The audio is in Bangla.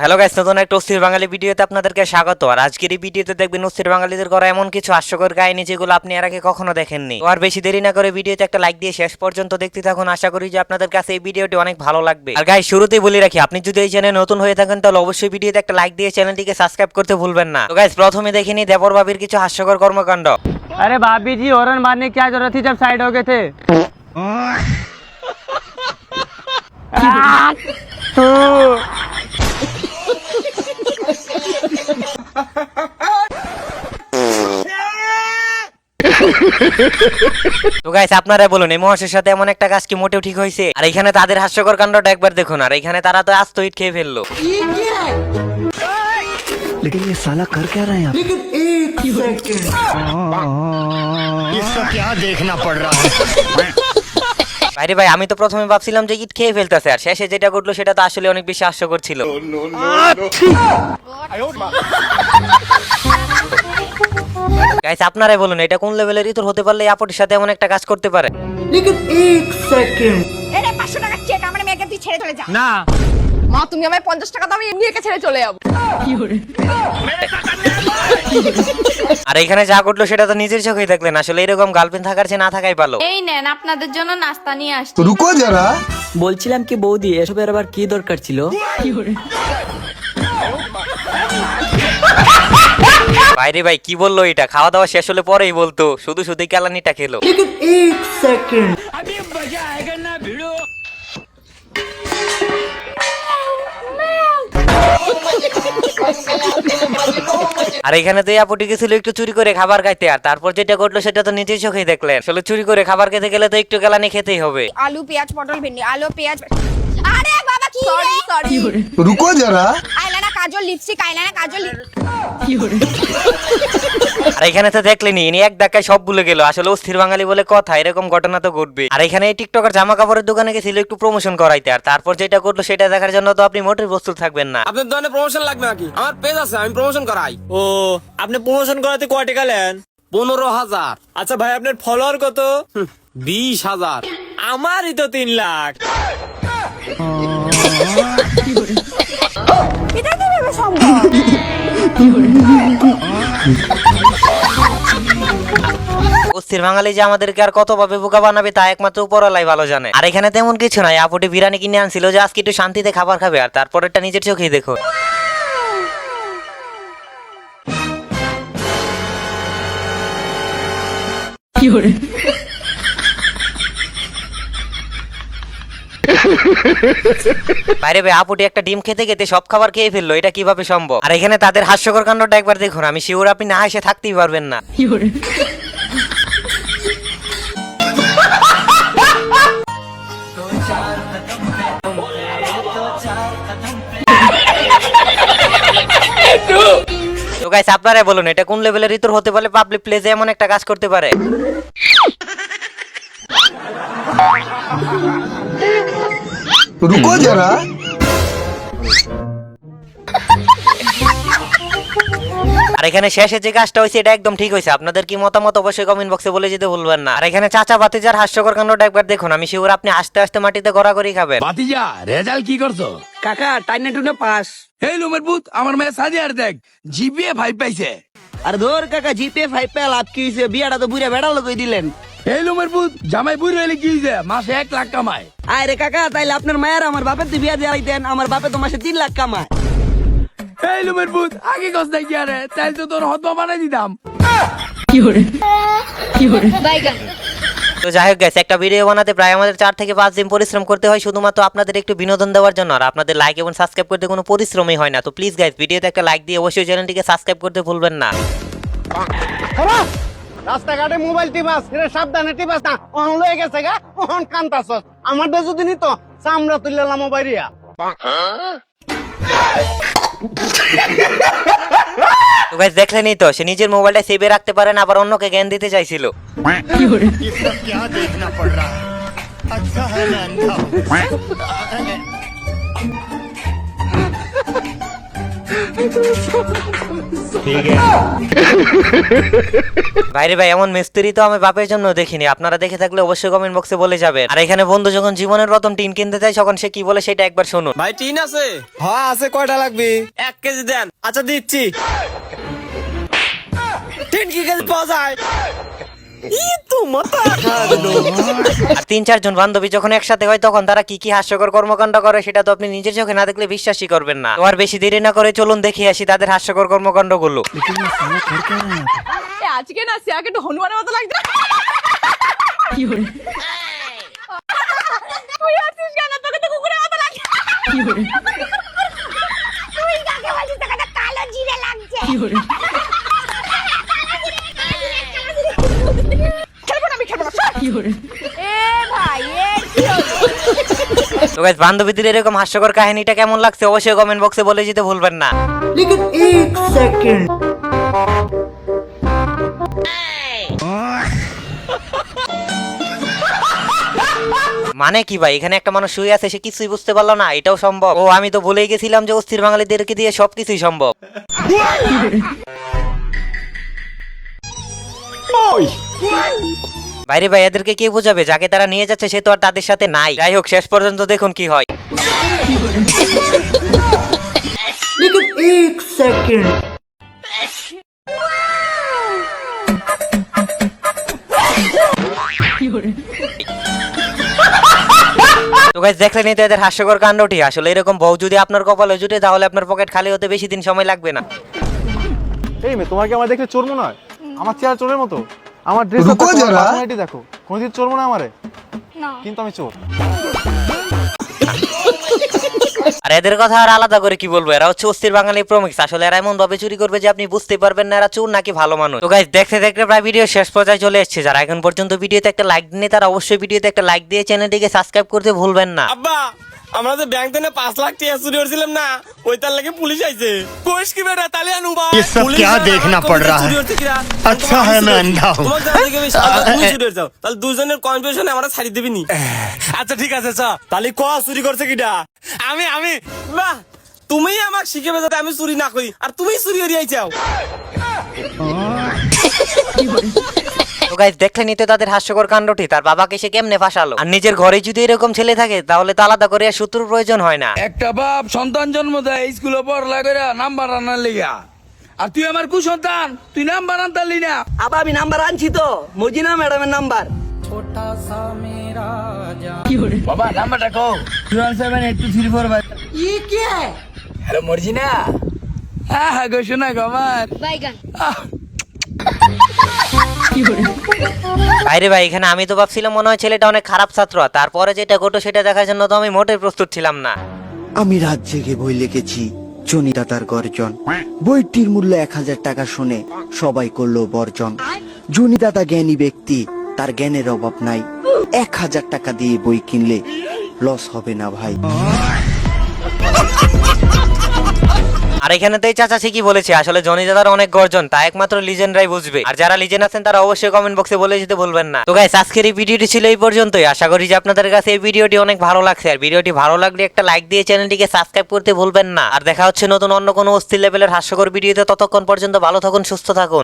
হ্যালো গাইস, নতুন একটা অস্থির বাঙালি ভিডিওতে আপনাদেরকে স্বাগত। আর আজকের এই ভিডিওতে দেখবেন অস্থির বাঙালিদের করা এমন কিছু হাস্যকর কাহিনী যেগুলো আপনি এর আগে কখনো দেখেননি। তো আর বেশি দেরি না করে ভিডিওতে একটা লাইক দিয়ে শেষ পর্যন্ত দেখতে থাকুন। আশা করি যে আপনাদের কাছে এই ভিডিওটি অনেক ভালো লাগবে। আর গাইস, শুরুতেই বলে রাখি, আপনি যদি এই চ্যানেলে নতুন হয়ে থাকেন তাহলে অবশ্যই ভিডিওতে একটা লাইক দিয়ে চ্যানেলটিকে সাবস্ক্রাইব করতে ভুলবেন না। তো গাইস, প্রথমে দেখে নিই দেবর ভাবির কিছু হাস্যকর কর্মকাণ্ড। अरे भाभी जी, हॉर्न मारने की क्या जरूरत थी जब साइड हो गए थे। তো গাইস, আপনারা বলুন এই মহাশের সাথে এমন একটা কাজ কি মোটেও ঠিক হয়েছে? আর এখানে তাদের হাস্যকর কাণ্ডটা একবার দেখুন। আর এখানে তারা তো আস্ত ইট খেয়ে ফেললো। लेकिन ये साला कर क्या रहा है यहाँ? लेकिन एक सेकंड इसका क्या देखना पड़ रहा है? আরে ভাই, আমি তো প্রথমে ভাবছিলাম যে ইট খেয়ে ফেলতেছে, আর শেষে যেটা ঘটলো সেটা তো আসলে অনেক বেশি হাস্যকর ছিল। গাইস, আপনারাই বলুন এটা কোন লেভেলের ইতর হতে পারলে এই আপটির সাথে এমন একটা কাজ করতে পারে? लेकिन एक सेकंड এরে 500 টাকা চেক আমার মেয়েকে তুই ছেড়ে চলে যা। ना মা, তুমি আমায় 50 টাকা দাও, আমি এমনি একে ছেড়ে চলে যাব। আর এখানে যা ঘটলো সেটা তো নিজের চোখেই দেখলেন। আসলে এরকম গার্লফ্রেন্ড থাকার চেয়ে না থাকাই ভালো। এই নেন, আপনাদের জন্য নাস্তা নিয়ে আসছি। रुको जरा বলছিলাম কি বৌদি, এসবের আবার কি দরকার ছিল? বাইরে ভাই, কি বললো এটা? খাওয়া দাওয়া শেষ হলে পরেই বলতো, শুধু শুধু কেলানিটা খেলো। लेकिन एक सेकंड আর এখানে তো এই আপুটি গেছিল একটু চুরি করে খাবার খাইতে, আর তারপর যেটা ঘটলো সেটা তো নিজের চোখেই দেখলেন। আসলে চুরি করে খাবার খেতে গেলে তো একটু কেলানি খেতেই হবে। আলু পেঁয়াজ পটল ভেন্ডি, আলু পেঁয়াজ। আরে বাবা, কি রে? সরি। रुको जरा আইলাইনার কাজল লিপস্টিক, আইলাইনার কাজল। আর এখানে তো দেখলেনি ইনি এক ধাক্কায় সব ভুলে গেল। আসলে অস্থির বাঙালি বলে কথা, এরকম ঘটনা তো ঘটবে। আর এখানে এই টিকটকার জামা কাপড়ের দোকানে গেছিল একটু প্রমোশন করাইতে, আর তারপর যেটা ঘটলো সেটা দেখার জন্য তো আপনি মোটেই প্রস্তুত থাকবেন না। আপনার দোকানে প্রমোশন লাগবে নাকি? আমার পেজ আছে, আমি প্রমোশন করাই। ও, আপনি প্রমোশন করাতে কয় টাকা নেন? 15,000। আচ্ছা ভাই, আপনার ফলোয়ার কত? 20,000। আমারই তো 3 লাখ। এটা কিভাবে সম্ভব? অস্থির বাঙালি যে আমাদেরকে আর কত ভাবে বোকা বানাবে তা একমাত্র উপরওয়ালাই ভালো জানে। আর এখানে তেমন কিছু নাই, আপুটি বিরিয়ানি কিনে আনছিল যে আজকে একটু শান্তিতে খাবার খাবে, আর তারপরেরটা নিজের চোখেই দেখো। বাইরে ভাই, আপুটি একটা ডিম খেতে খেতে সব খাবার খেয়ে ফেললো, এটা কিভাবে সম্ভব? আর এখানে তাদের হাস্যকর কাণ্ডটা একবার দেখুন। আমি শিওর আপনি না এসে থাকতেই পারবেন না। তো গাইস, আপনারাই বলুন এটা কোন লেভেলের ইতর হতে পারলে পাবলিক প্লেসে এমন একটা কাজ করতে পারে? रुको जरा আর এখানে শেষে যে কাজটা হয়েছে এটা একদম ঠিক হয়েছে। আপনাদের কি মতামত অবশ্যই কমেন্ট বক্সে বলে যেতে ভুলবেন না। আর এখানে চাচা ভাতিজার হাস্যকর কাণ্ডটা একবার দেখুন। আমি শিওর আপনি আস্তে আস্তে মাটিতে গড়াগড়ি খাবেন। ভাতিজা, রেজাল্ট কি করছো? কাকা টাইনে টুনে পাস। এই লোমের পুত, আমার মেয়ে সাদিয়ার দেখ জিপিএ 5 পাইছে। আর ধর কাকা, জিপে 5 পে লাভ কি হইছে? বিয়াটা তো বুড়া বেড়া লগই দিলেন। এই লোমের পুত, জামাই বুড়ি হইলে কি হইছে? মাসে 1 লাখ কামায়। আরে কাকা, তাইলে আপনার মায়ের আমার বাপের তো বিয়া দিয়ে আইতেন। আমার বাপে তো মাসে 3 লাখ কামায়। এই লোমের পুত, আগে কস নাই কি আরে? তাইলে তো তোর হতবা বানাই দিতাম। তো যাই হোক গাইস, একটা ভিডিও বানাতে প্রায় আমাদের 4 থেকে 5 দিন পরিশ্রম করতে হয় শুধুমাত্র আপনাদের একটু বিনোদন দেওয়ার জন্য। আর আপনাদের লাইক এবং সাবস্ক্রাইব করতে কোনো পরিশ্রমই হয় না। তো প্লিজ গাইস, ভিডিওতে একটা লাইক দিয়ে অবশ্যই চ্যানেলটিকে সাবস্ক্রাইব করতে ভুলবেন না। রাস্তাঘাটে মোবাইল টিপাস, সাবধানে টিপাস না। ওহন লয়ে গেছে গা, ওহন কান্তাছস। আমার দে যদি নিত চামড়া তুললাম বাইরিয়া। তো গাইস, দেখলেনই তো, সে নিজের মোবাইলটা সেভে রাখতে পারে না, আবার অন্যকে জ্ঞান দিতে চাইছিল। इसका क्या देखना पड़ रहा है? अच्छा है मैं अंधा हूं। ভাইরে ভাই, এমন মিস্ত্রি তো আমি বাপের জন্য দেখিনি। আপনারা দেখে থাকলে অবশ্যই কমেন্ট বক্সে বলে যাবেন। আর এখানে বন্ধু যখন জীবনের প্রথম টিন কিনতে যায় তখন সে কি বলে সেটা একবার শুনুন। ভাই টিন আছে? হ্যাঁ আছে, কয়টা লাগবে? 1 কেজি দেন। আচ্ছা দিচ্ছি। টিন কি কেজি পাওয়া যায়? আর 3-4 জন বান্ধবী যখন একসাথে হয় তখন তারা কি কি হাস্যকর কর্মকাণ্ড করে সেটা তো আপনি নিজের চোখে না দেখলে বিশ্বাসই করবেন না। তো আর বেশি দেরি না করে চলুন দেখে আসি তাদের হাস্যকর কর্মকাণ্ড গুলো। আজকে না সে আগে একটু হনুমানের মতো লাগছে। তুই আসছিস কেন? তোকে তো কুকুরের মতো লাগছে। তুই কাকে বলছিস? তোকে তো কালো জিরে লাগছে। খেলবো না, আমি খেলবো না। সর। এ ভাই, এ কি হলো? তো গাইস, বান্ধবীদের এরকম হাস্যকর কাহিনীটা কেমন লাগছে অবশ্যই কমেন্ট বক্সে বলে যেতে ভুলবেন না। लेकिन एक सेकंड মানে কি ভাই, এখানে একটা মানুষ শুয়ে আছে সে কিছুই বুঝতে পারলো না, এটাও সম্ভব? ও আমি তো ভুলেই গেছিলাম যে অস্থির বাঙালিদেরকে দিয়ে সবকিছুই সম্ভব। বাইরে ভাই, এদেরকে কে বোঝাবে? যাকে তারা নিয়ে যাচ্ছে সে তো আর তাদের সাথে নাই। যাই হোক, শেষ পর্যন্ত দেখুন কি হয়। लेकिन एक सेकंड তো গাইস, দেখলেনই তো এদের হাস্যকর কাণ্ডটি। আসলে এরকম বউ যদি আপনার কপালে জুটে তাহলে আপনার পকেট খালি হতে বেশি দিন সময় লাগবে না। এই মেয়ে, তোমার কি আমার দেখলে চোর মনে হয়? আমার চেহারা চোরের মতো? আমার ড্রেস দেখো, কোনদিন চোর মনে হয় আমারে? কিন্তু আমি চোর। আর এদের কথা আর আলাদা করে কি বলবো, এরা হচ্ছে অস্থির বাঙালি প্রমিক্স। আসলে এরা এমন ভাবে চুরি করবে যে আপনি বুঝতে পারবেন না এরা চোর নাকি ভালো মানুষ। তো গাইস, দেখতে দেখতে প্রায় ভিডিও শেষ পর্যায়ে চলে এসেছে। যারা এখন পর্যন্ত ভিডিওতে একটা লাইক দিনে তারা অবশ্যই ভিডিওতে একটা লাইক দিয়ে চ্যানেলটিকে সাবস্ক্রাইব করতে ভুলবেন না। আব্বা, আমরা যে ব্যাংক থেকে 5 লাখ টাকা চুরি করছিলাম না, ওই তার লাগে পুলিশ আইছে। কোষ কি বেটা, তালে আনু ভাই। ये सब क्या देखना पड़ रहा है? अच्छा है मैं अंधा हूँ। তোমার জানা থেকে বেশি আমরা তুমি চুরি করছো, তাহলে দুজনের কনফিউশনে আমরা ছাড়ি দিবি নি। আচ্ছা ঠিক আছে, চ তাহলে ক চুরি করছে কিডা? আমি বাহ, তুমি আমাকে শিখাবে যাতে আমি চুরি না করি, আর তুমি চুরি করে আইছাও। তো গাইস, দেখলেনই তো তাদের হাস্যকর কাণ্ডটি। তার বাবাকে সে কেমনে ফাঁসালো। আর নিজের ঘরে যদি এরকম ছেলে থাকে তাহলে তো আলাদা করে আর শত্রুর প্রয়োজন হয় না। একটা বাপ সন্তান জন্ম দেয় স্কুলে পড়ালেখা করে নাম্বার আনার লিগা, আর তুই আমার কুসন্তান, তুই নাম্বার আনতালি না। আবার আমি নাম্বার আনছি তো, মজিনা ম্যাডামের নাম্বার। বাবা নাম্বারটা কও। 2178234। ই কে? হ্যালো মর্জিনা। হ্যাঁ হ্যাঁ গো, শোনা গো আমার। বাইগান। বাইরে ভাই, এখানে আমি তো ভাবছিলাম মনে হয় ছেলেটা অনেক খারাপ ছাত্র। তারপরে যেটা ঘটো সেটা দেখার জন্য তো আমি মোটেই প্রস্তুত ছিলাম না। আমি রাত জেগে বই লিখেছি জনিদাতার গর্জন। বইটির মূল্য 1000 টাকা শুনে সবাই করলো বর্জন। জনিদাতা জ্ঞানী ব্যক্তি, তার জ্ঞানের অভাব নাই। 1000 টাকা দিয়ে বই কিনলে লস হবে না ভাই। আর এখানে তো এই চাচা ঠিকই বলেছে, আসলে জনি দাদার অনেক গর্জন, তা একমাত্র লিজেন্ডরাই বুঝবে। আর যারা লিজেন্ড আছেন তারা অবশ্যই কমেন্ট বক্সে বলে যেতে ভুলবেন না। তো গাইস, আজকের এই ভিডিওটি ছিল এই পর্যন্তই। আশা করি যে আপনাদের কাছে এই ভিডিওটি অনেক ভালো লাগছে। আর ভিডিওটি ভালো লাগলে একটা লাইক দিয়ে চ্যানেলটিকে সাবস্ক্রাইব করতে ভুলবেন না। আর দেখা হচ্ছে নতুন অন্য কোনো অস্থির লেভেলের হাস্যকর ভিডিওতে। ততক্ষণ পর্যন্ত ভালো থাকুন, সুস্থ থাকুন।